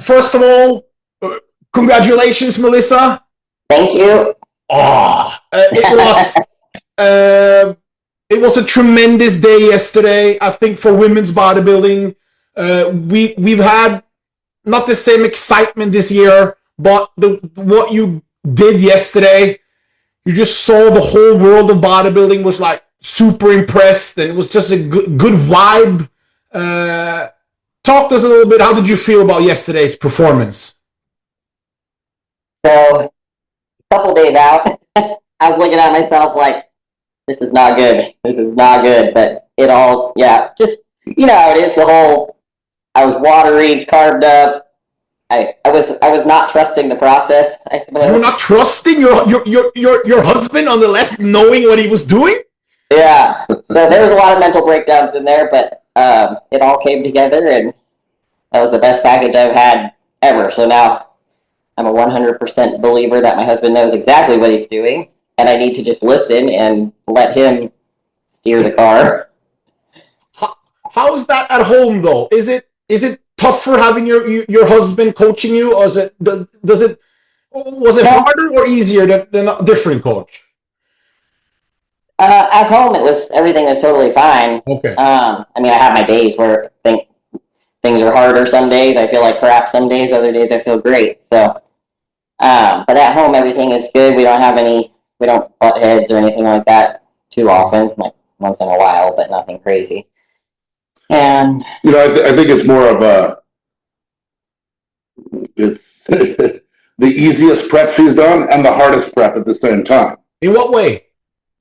First of all, congratulations, Melissa. Thank you. Uh, it was a tremendous day yesterday. I think for women's bodybuilding, we've had not the same excitement this year, but what you did yesterday, you just saw the whole world of bodybuilding was like super impressed, and it was just a good vibe. Talk to us a little bit. How did you feel about yesterday's performance? So, a couple days out, I was looking at myself like, this is not good. This is not good. But it all, yeah, just, you know how it is. I was watery, carved up. I was not trusting the process, I suppose. You were not trusting your husband on the left, knowing what he was doing? Yeah. So there was a lot of mental breakdowns in there, but it all came together, and that was the best package I've had ever. So now I'm a 100% believer that my husband knows exactly what he's doing, and I need to just listen and let him steer the car. How is that at home, though? Is it tougher having your husband coaching you, or was it harder or easier than a different coach? At home, everything was totally fine. Okay. I mean, I have my days where things are harder. Some days I feel like crap. Some days, other days I feel great. So, but at home everything is good. We don't butt heads or anything like that too often. Like once in a while, but nothing crazy. And I think it's more of the easiest prep she's done and the hardest prep at the same time. In what way?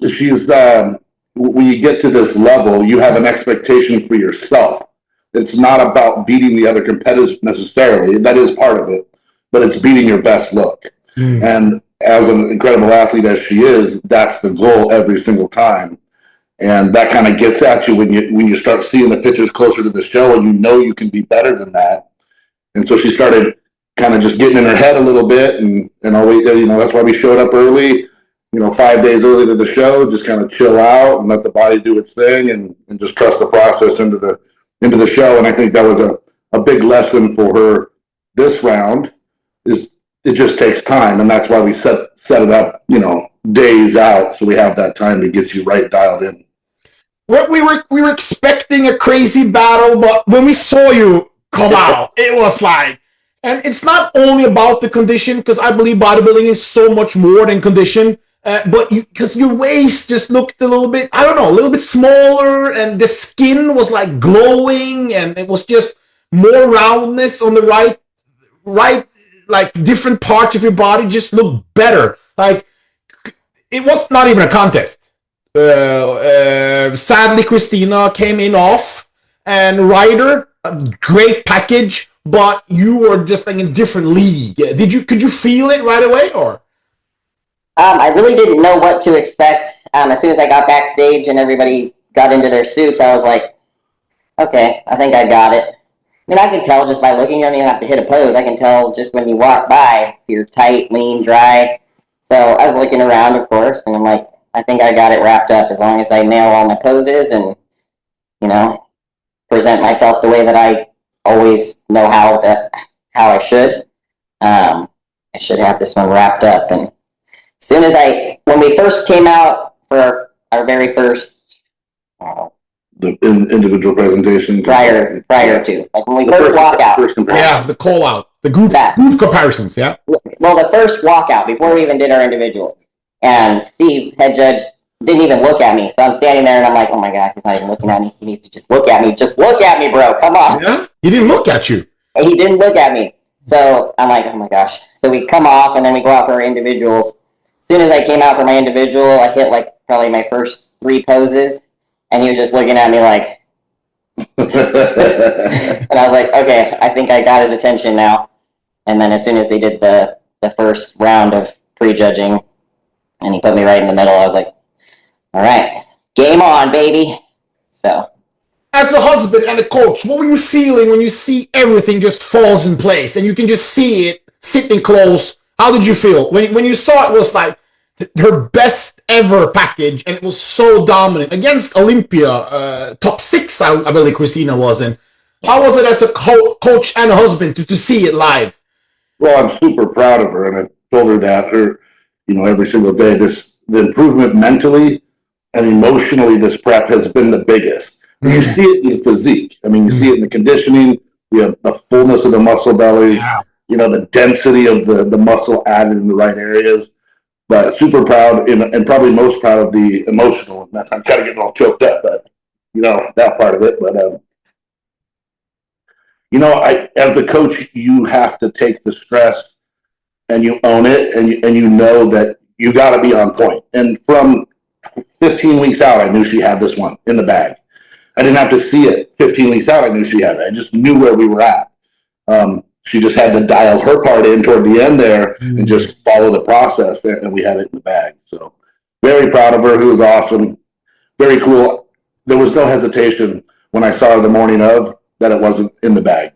She's when you get to this level, you have an expectation for yourself. It's not about beating the other competitors necessarily. That is part of it, but it's beating your best look. And as an incredible athlete as she is, that's the goal every single time. And that kind of gets at you when you start seeing the pictures closer to the show, and you know you can be better than that. And so she started kind of just getting in her head a little bit, and always, that's why we showed up early. 5 days early to the show, just kind of chill out and let the body do its thing, and just trust the process into the show. And I think that was a big lesson for her this round. Is it just takes time, and that's why we set it up, days out, so we have that time to get you right dialed in. We were expecting a crazy battle, but when we saw you come out, it was like, and it's not only about the condition, because I believe bodybuilding is so much more than condition. But because your waist just looked a little bit, I don't know, a little bit smaller, and the skin was like glowing, and it was just more roundness on the right, like different parts of your body just looked better. Like it was not even a contest. Sadly, Christina came in off, and Ryder, a great package, but you were just like in a different league. Could you feel it right away, or? I really didn't know what to expect. As soon as I got backstage and everybody got into their suits, I was like, okay, I think I got it. I mean, I can tell just by looking. You don't even have to hit a pose. I can tell just when you walk by if you're tight, lean, dry. So I was looking around, of course, and I'm like, I think I got it wrapped up as long as I nail all my poses and, present myself the way that I always know how I should. I should have this one wrapped up. And as soon as when we first came out for our very first the individual presentation prior to, like when we first walk out. The call out, the group comparisons, yeah. Well, the first walkout before we even did our individual, and Steve, head judge, didn't even look at me. So I'm standing there and I'm like, oh my God, he's not even looking at me. He needs to just look at me. Just look at me, bro. Come on. Yeah, he didn't look at you. And he didn't look at me. So I'm like, oh my gosh. So we come off and then we go out for our individuals. As soon as I came out for my individual, I hit like probably my first 3 poses, and he was just looking at me like, and I was like, okay, I think I got his attention now. And then as soon as they did the first round of prejudging, and he put me right in the middle, I was like, all right, game on, baby. So, as a husband and a coach, what were you feeling when you see everything just falls in place and you can just see it sitting close? How did you feel when you saw it was like her best ever package, and it was so dominant against Olympia, top 6, I believe Christina was in. How was it as a coach and a husband to see it live? Well, I'm super proud of her, and I told her that every single day. The improvement mentally and emotionally, this prep has been the biggest. Mm-hmm. You see it in the physique. I mean, you see it in the conditioning, the fullness of the muscle bellies, the density of the muscle added in the right areas. But super proud, and probably most proud of the emotional. I'm kind of getting all choked up, but that part of it. But as the coach, you have to take the stress and you own it, and you know that you got to be on point. And from 15 weeks out, I knew she had this one in the bag. I didn't have to see it 15 weeks out. I knew she had it. I just knew where we were at. She just had to dial her part in toward the end there and just follow the process there, and we had it in the bag. So very proud of her. It was awesome. Very cool. There was no hesitation when I saw her the morning of that it wasn't in the bag.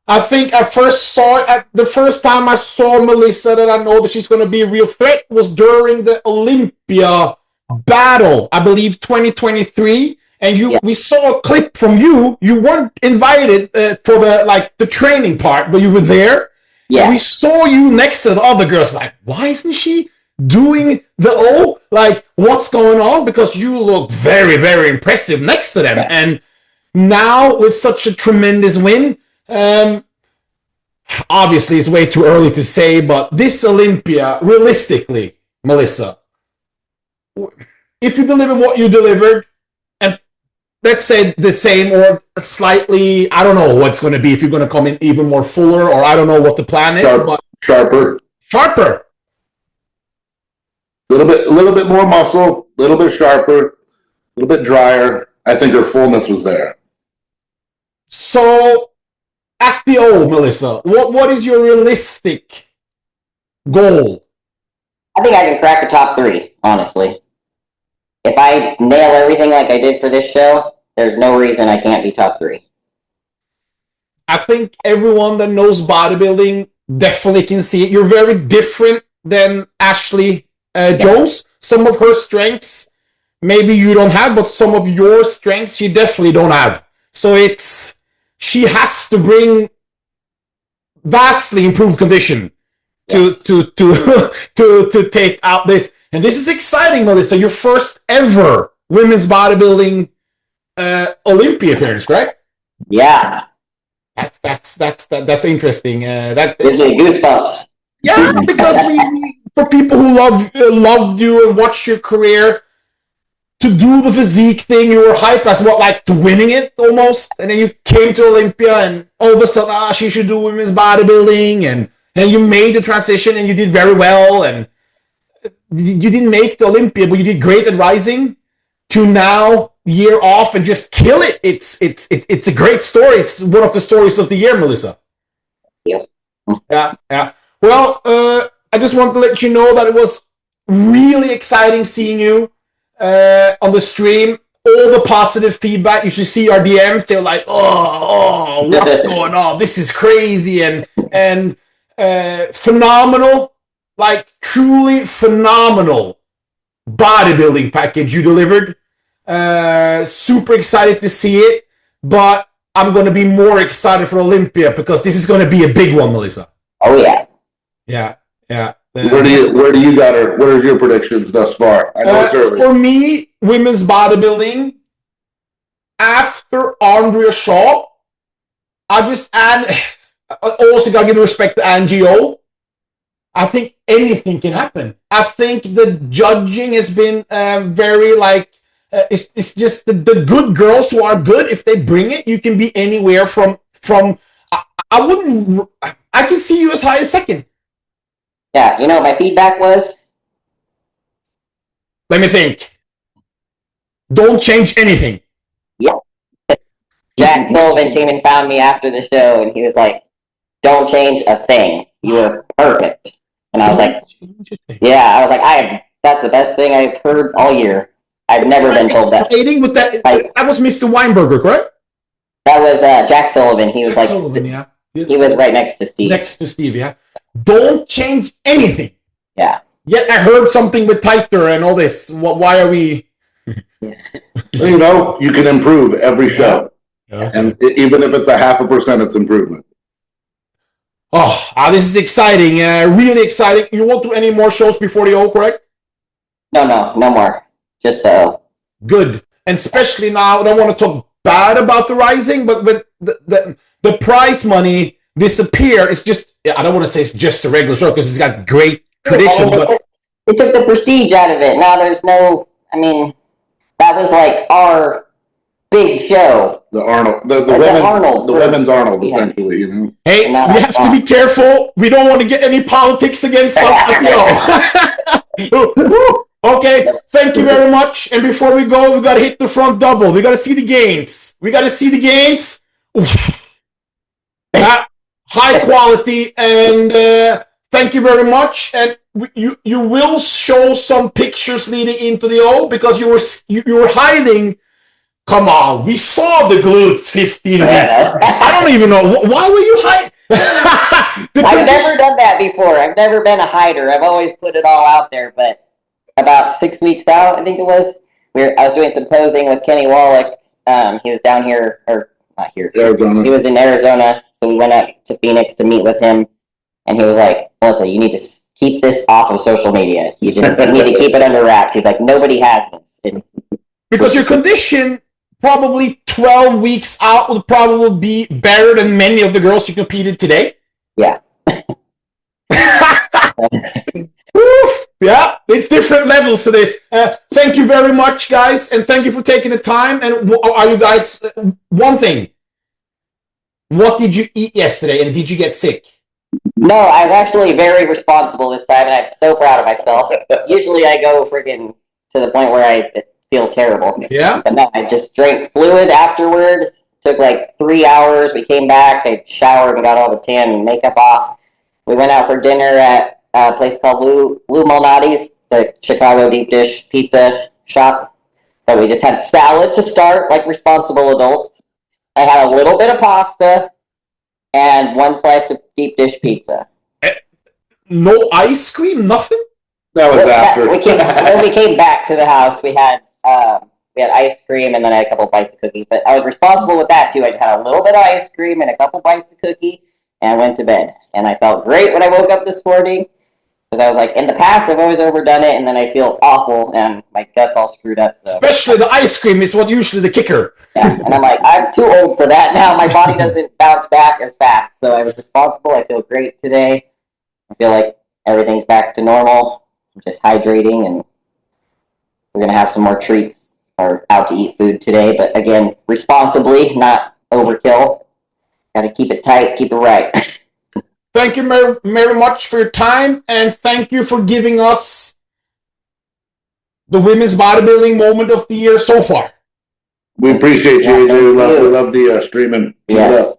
I think I first saw it the first time I saw Melissa that I know that she's going to be a real threat was during the Olympia battle, I believe 2023. And we saw a clip from you. You weren't invited for the training part, but you were there. Yeah. And we saw you next to the other girls. Like, why isn't she doing the O? Like, what's going on? Because you look very, very impressive next to them. Yeah. And now with such a tremendous win, obviously it's way too early to say, but this Olympia, realistically, Melissa, if you deliver what you delivered, and let's say the same or slightly, I don't know what's going to be, if you're going to come in even more fuller, or I don't know what the plan is. But sharper. A little bit more muscle, a little bit sharper, a little bit drier. I think her fullness was there. So, at the O, Melissa, what is your realistic goal? I think I can crack the top 3, honestly. If I nail everything like I did for this show, there's no reason I can't be top 3. I think everyone that knows bodybuilding definitely can see it. You're very different than Ashley Jones. Some of her strengths, maybe you don't have, but some of your strengths, you definitely don't have. So she has to bring vastly improved condition to take out this. And this is exciting, Melissa. Your first ever women's bodybuilding Olympia appearance, correct? Yeah. That's interesting. That gives me goosebumps. Yeah, because for people who loved you and watched your career, to do the physique thing, you were hyped as to winning it almost, and then you came to Olympia, and all of a sudden, she should do women's bodybuilding, and you made the transition, and you did very well, and you didn't make the Olympia, but you did great at Rising. To now, year off, and just kill it. It's a great story. It's one of the stories of the year, Melissa. Yeah. Yeah. Well, I just want to let you know that it was really exciting seeing you on the stream. All the positive feedback. You should see our DMs. They're like, oh, what's going on? This is crazy and phenomenal, like truly phenomenal bodybuilding package you delivered. Super excited to see it, but I'm going to be more excited for Olympia because this is going to be a big one, Melissa. Oh yeah. Yeah. Where do you got her? What are your predictions thus far? I know it's early. For me, women's bodybuilding, after Andrea Shaw, I just add, also got to give respect to Angie O. I think anything can happen. I think the judging has been very it's just the good girls who are good. If they bring it, you can be anywhere from I can see you as high as second. Yeah, you know what my feedback was? Let me think. Don't change anything. Yep. Jack Sullivan came and found me after the show, and he was like, don't change a thing. You were perfect. And I was like, that's the best thing I've heard all year. I've never been told that. With that, that was Mr. Weinberger, correct? That was Jack Sullivan. He was he was right next to Steve. Yeah. Don't change anything. Yeah. Yet I heard something with Teicher and all this. Why are we? You can improve every show. Okay. And even if it's a 0.5%, it's improvement. Oh, this is exciting. Really exciting. You won't do any more shows before the O, correct? No more. Just Good. And especially now, I don't want to talk bad about the Rising, but the prize money disappeared. It's just, I don't want to say it's just a regular show because it's got great tradition. But it took the prestige out of it. Now there's no, I mean, that was like our big show. The Arnold, the women's Arnold, essentially, you know. Hey, we have to be careful. We don't want to get any politics against us. Okay, thank you very much. And before we go, we got to hit the front double. We got to see the gains. High quality. And thank you very much. And you will show some pictures leading into the O because you were hiding. Come on, we saw the glutes 15 weeks. I don't even know. Why were you hiding? I've never done that before. I've never been a hider. I've always put it all out there. But about 6 weeks out, I think it was, I was doing some posing with Kenny Wallach. He was down here, or not here. Arizona. He was in Arizona. So we went up to Phoenix to meet with him. And he was like, Melissa, you need to keep this off of social media. You just need to keep it under wraps. He's like, nobody has this. Because your condition probably 12 weeks out would probably be better than many of the girls you competed today. Yeah. Oof. Yeah, it's different levels to this. Thank you very much, guys, and thank you for taking the time. And are you guys, one thing, what did you eat yesterday, and did you get sick? No, I was actually very responsible this time, and I'm so proud of myself. Usually I go friggin' to the point where I feel terrible. Yeah? But no, I just drank fluid afterward. Took like 3 hours. We came back. I showered and got all the tan and makeup off. We went out for dinner at a place called Lou Malnati's, the Chicago deep dish pizza shop. But we just had salad to start, like responsible adults. I had a little bit of pasta and 1 slice of deep dish pizza. No ice cream, nothing? That was after. When we came back to the house, we had ice cream and then I had a couple bites of cookies. But I was responsible with that too. I just had a little bit of ice cream and a couple bites of cookie and went to bed. And I felt great when I woke up this morning because I was like, in the past I've always overdone it and then I feel awful and my gut's all screwed up. So especially the ice cream is what usually the kicker. yeah, and I'm like, I'm too old for that now. My body doesn't bounce back as fast. So I was responsible. I feel great today. I feel like everything's back to normal. I'm just hydrating and we're going to have some more treats or out to eat food today. But again, responsibly, not overkill. Got to keep it tight, keep it right. Thank you very much for your time, and thank you for giving us the women's bodybuilding moment of the year so far. We appreciate you, AJ. We love the streaming. Yes.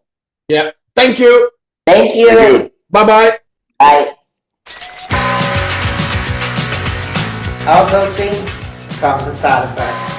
Yeah. Thank you. Thank you. Thank you. Bye-bye. Bye. Our coaching comes with side effects.